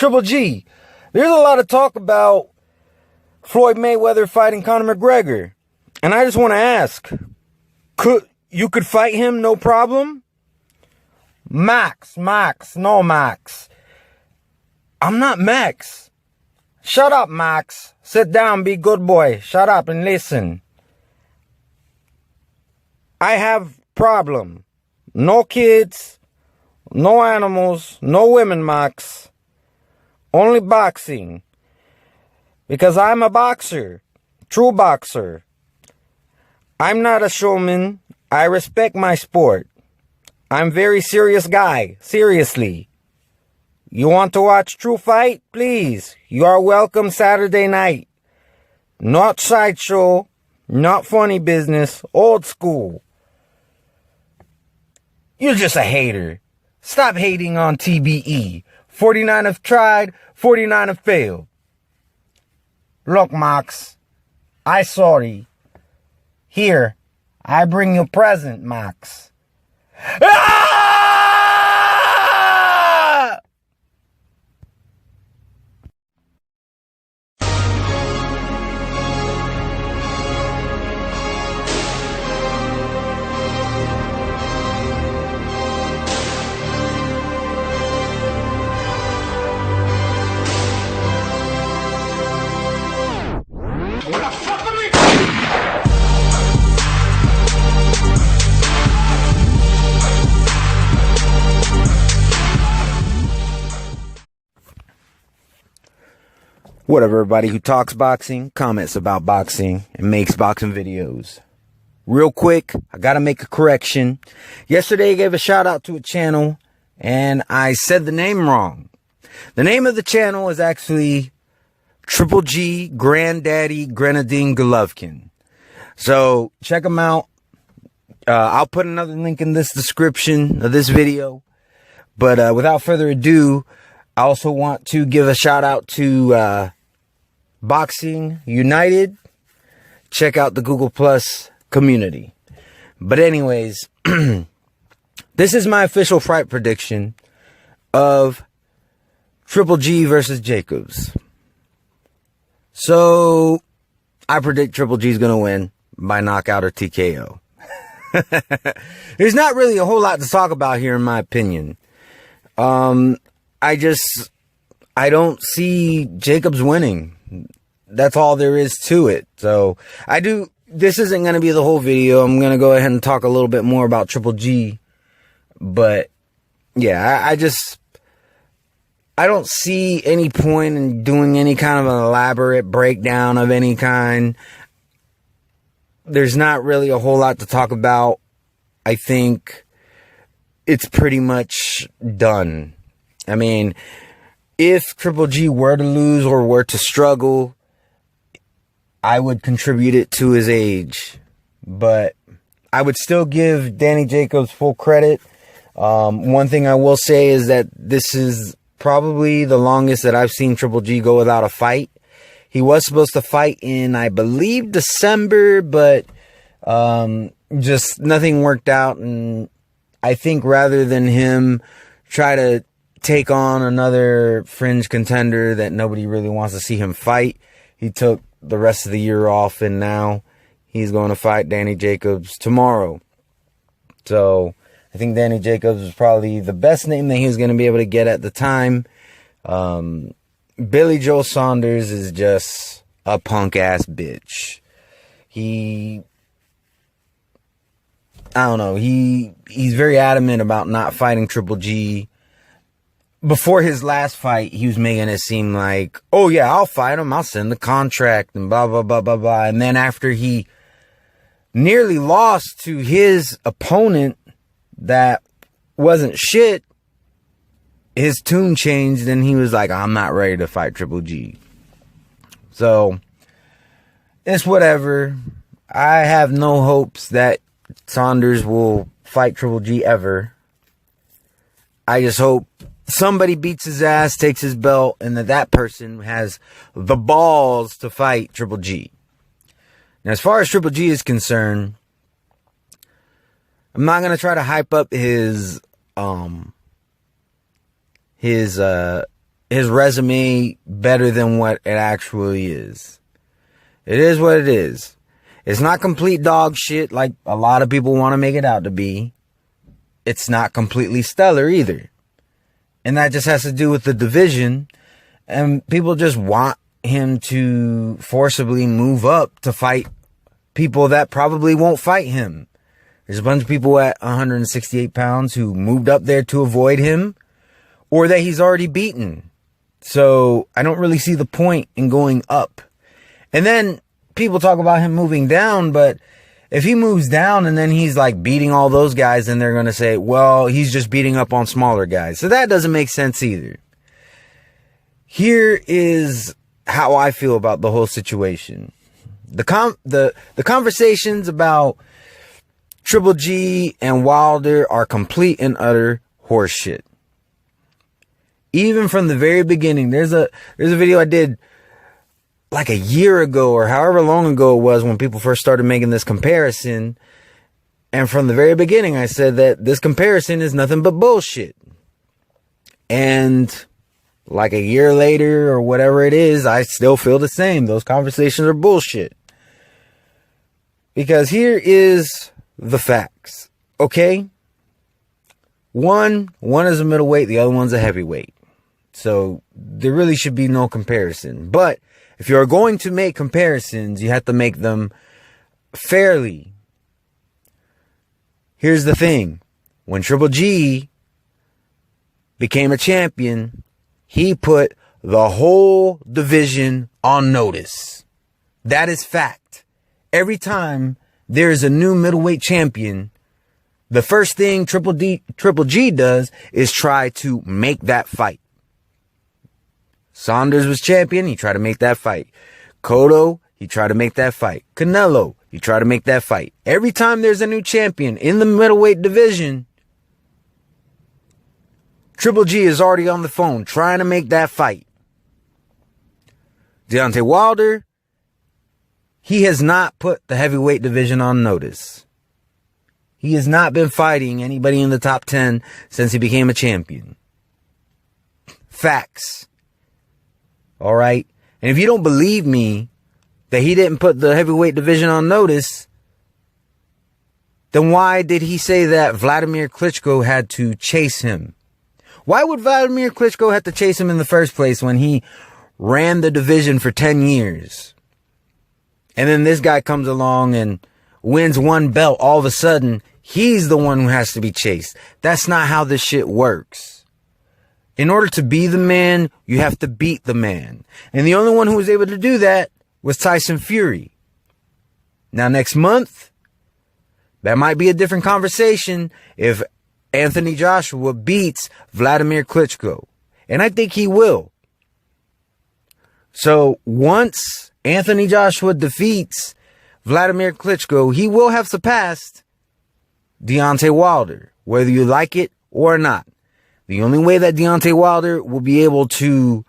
Triple G, there's a lot of talk about Floyd Mayweather fighting Conor McGregor. And I just want to ask, you could fight him, no problem? Max, no Max. I'm not Max. Shut up, Max. Sit down, be good boy. Shut up and listen. I have problem. No kids, no animals, no women, Max. Only boxing. Because I'm a boxer. True boxer. I'm not a showman. I respect my sport. I'm very serious guy. Seriously. You want to watch true fight? Please. You are welcome Saturday night. Not sideshow. Not funny business. Old school. You're just a hater. Stop hating on TBE. 49 have tried, 49 have failed. Look, Max. I sorry. Here, I bring you a present, Max. Ah! What up, everybody who talks boxing, comments about boxing, and makes boxing videos. Real quick, I gotta make a correction. Yesterday I gave a shout out to a channel, and I said the name wrong. The name of the channel is actually Triple G Granddaddy Grenadine Golovkin. So, check them out. I'll put another link in this description of this video. But without further ado, I also want to give a shout out to Boxing United. Check out the Google Plus community. But anyways, this is my official fight prediction of Triple G versus Jacobs. So, I predict Triple G is going to win by knockout or TKO. There's not really a whole lot to talk about here, in my opinion. I don't see Jacobs winning. That's all there is to it. So, this isn't going to be the whole video. I'm going to go ahead and talk a little bit more about Triple G. But, yeah, I don't see any point in doing any kind of an elaborate breakdown of any kind. There's not really a whole lot to talk about. I think it's pretty much done. I mean, if Triple G were to lose or were to struggle, I would contribute it to his age. But I would still give Danny Jacobs full credit. One thing I will say is that this is probably the longest that I've seen Triple G go without a fight. He was supposed to fight in, I believe, December, but just nothing worked out. And I think rather than him try to take on another fringe contender that nobody really wants to see him fight, he took the rest of the year off, and now he's going to fight Danny Jacobs tomorrow. So I think Danny Jacobs is probably the best name that he was going to be able to get at the time. Billy Joe Saunders is just a punk ass bitch. I don't know, he's very adamant about not fighting Triple G. Before his last fight, he was making it seem like, oh yeah, I'll fight him, I'll send the contract, and blah, blah, blah, blah, blah. And then after he nearly lost to his opponent that wasn't shit, his tune changed, and he was like, I'm not ready to fight Triple G. So, it's whatever. I have no hopes that Saunders will fight Triple G ever. I just hope somebody beats his ass, takes his belt, and that person has the balls to fight Triple G. Now, as far as Triple G is concerned, I'm not going to try to hype up his his resume better than what it actually is. It is what it is. It's not complete dog shit like a lot of people want to make it out to be. It's not completely stellar either. And that just has to do with the division. And people just want him to forcibly move up to fight people that probably won't fight him. There's a bunch of people at 168 pounds who moved up there to avoid him, or that he's already beaten. So I don't really see the point in going up. And then people talk about him moving down, but if he moves down and then he's like beating all those guys, then they're going to say, well, he's just beating up on smaller guys. So that doesn't make sense either. Here is how I feel about the whole situation. The conversations about Triple G and Wilder are complete and utter horseshit. Even from the very beginning, there's a video I did like a year ago or however long ago it was when people first started making this comparison. And from the very beginning, I said that this comparison is nothing but bullshit. And like a year later or whatever it is, I still feel the same. Those conversations are bullshit. Because here is the facts. Okay? One is a middleweight, the other one's a heavyweight. So there really should be no comparison. But if you're going to make comparisons, you have to make them fairly. Here's the thing. When Triple G became a champion, he put the whole division on notice. That is fact. Every time there's a new middleweight champion, the first thing Triple G does is try to make that fight. Saunders was champion, he tried to make that fight. Cotto, he tried to make that fight. Canelo, he tried to make that fight. Every time there's a new champion in the middleweight division, Triple G is already on the phone trying to make that fight. Deontay Wilder, he has not put the heavyweight division on notice. He has not been fighting anybody in the top 10 since he became a champion. Facts. All right. And if you don't believe me that he didn't put the heavyweight division on notice, then why did he say that Vladimir Klitschko had to chase him? Why would Vladimir Klitschko have to chase him in the first place when he ran the division for 10 years? And then this guy comes along and wins one belt. All of a sudden, he's the one who has to be chased. That's not how this shit works. In order to be the man, you have to beat the man. And the only one who was able to do that was Tyson Fury. Now, next month, that might be a different conversation if Anthony Joshua beats Vladimir Klitschko. And I think he will. So once Anthony Joshua defeats Vladimir Klitschko, he will have surpassed Deontay Wilder, whether you like it or not. The only way that Deontay Wilder will be able to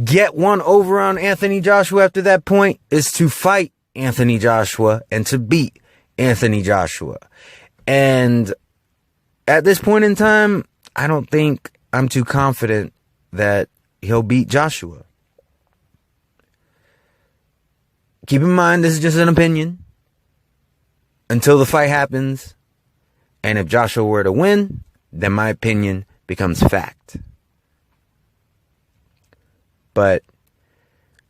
get one over on Anthony Joshua after that point is to fight Anthony Joshua and to beat Anthony Joshua. And at this point in time, I don't think I'm too confident that he'll beat Joshua. Keep in mind, this is just an opinion until the fight happens. And if Joshua were to win, then my opinion becomes fact. But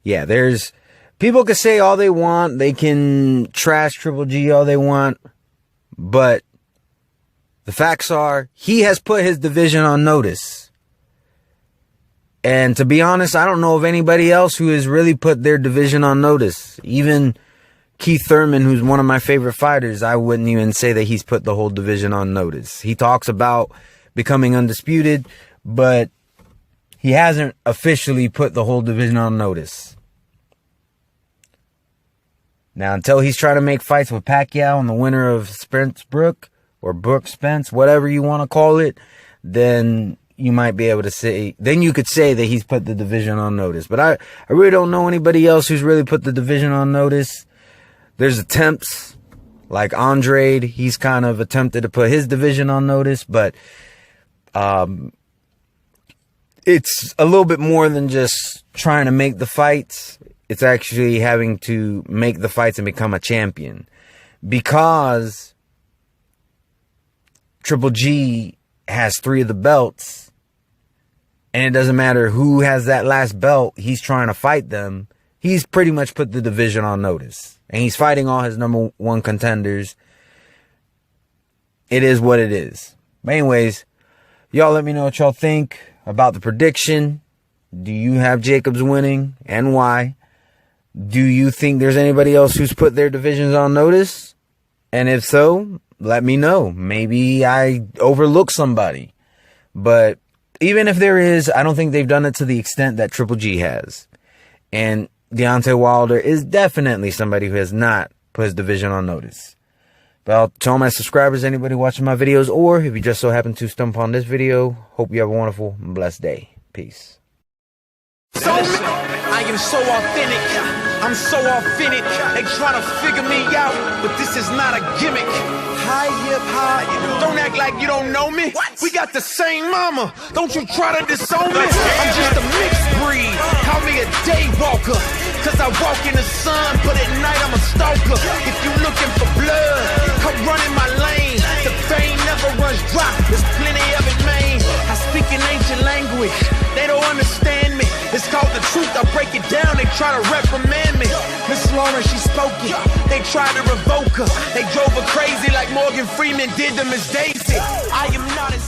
yeah, there's people can say all they want. They can trash Triple G all they want. But the facts are he has put his division on notice. And to be honest, I don't know of anybody else who has really put their division on notice. Even Keith Thurman, who's one of my favorite fighters, I wouldn't even say that he's put the whole division on notice. He talks about becoming undisputed, but he hasn't officially put the whole division on notice. Now, until he's trying to make fights with Pacquiao and the winner of Spence Brook or Brook Spence, whatever you want to call it, then you might be able to say, then you could say that he's put the division on notice. But I really don't know anybody else who's really put the division on notice. There's attempts like Andrade. He's kind of attempted to put his division on notice, but it's a little bit more than just trying to make the fights. It's actually having to make the fights and become a champion. Because Triple G has 3 of the belts, and it doesn't matter who has that last belt, he's trying to fight them. He's pretty much put the division on notice. And he's fighting all his number 1 contenders. It is what it is. But anyways, y'all let me know what y'all think about the prediction. Do you have Jacobs winning, and why? Do you think there's anybody else who's put their divisions on notice? And if so, let me know. Maybe I overlooked somebody. But even if there is, I don't think they've done it to the extent that Triple G has. And Deontay Wilder is definitely somebody who has not put his division on notice. But to all my subscribers, anybody watching my videos, or if you just so happen to stumble on this video, hope you have a wonderful and blessed day. Peace. I am so authentic. I'm so authentic. They try to figure me out, but this is not a gimmick. Hi, hip hop. Don't act like you don't know me. What? We got the same mama. Don't you try to disown me. I'm just a mixed breed. Call me a day walker. Cause I walk in the sun, but at night I'm a stalker. If you looking for blood, come run in my lane. The vein never runs dry. There's plenty of it, man. I speak an ancient language. They don't understand me. It's called the truth. I break it down. They try to reprimand me. Miss Lauren, she spoke it. They tried to revoke her. They drove her crazy like Morgan Freeman did to Miss Daisy. I am not as